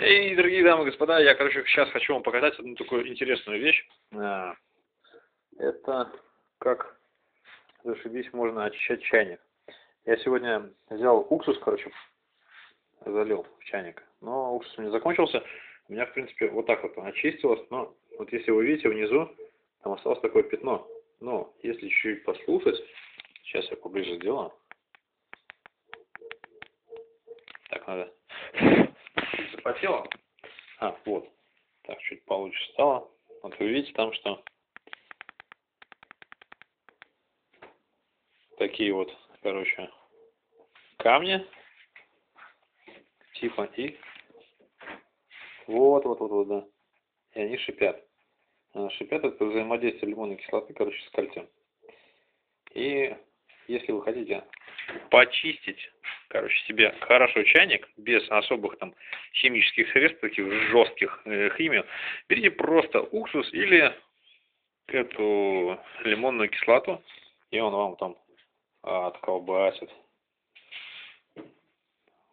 Эй, дорогие дамы и господа, я, сейчас хочу вам показать одну такую интересную вещь. Это как, зашибись, можно очищать чайник. Я сегодня взял уксус, залил в чайник, но уксус у меня закончился. У меня, в принципе, вот так вот очистилось, но вот если вы видите внизу, там осталось такое пятно. Но если чуть-чуть послушать, сейчас я поближе сделаю. Так надо. Запотело. Вот. Так, чуть получше стало. Вот вы видите там, что такие вот, камни. Типа и вот, да. И они шипят. Шипят это взаимодействие лимонной кислоты, с кальцием. И если вы хотите почистить, себе хорошо чайник, без особых там химических средств, таких жестких химию, берите просто уксус или эту лимонную кислоту, и он вам там отколбасит.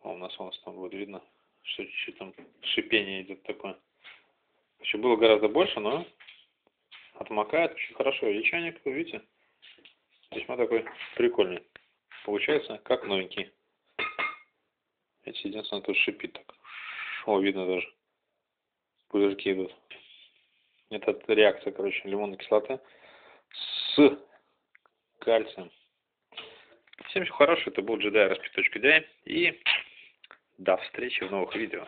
У нас там будет видно, что чуть-чуть там шипение идет такое. Еще было гораздо больше, но отмокает очень хорошо. И чайник, вы видите, весьма такой прикольный. Получается, как новенький. Единственное, тут шипит так. Видно даже. Пузырьки идут. Это реакция, лимонной кислоты с кальцием. Всем всего хорошего. Это был JediRSP.DI. И до встречи в новых видео.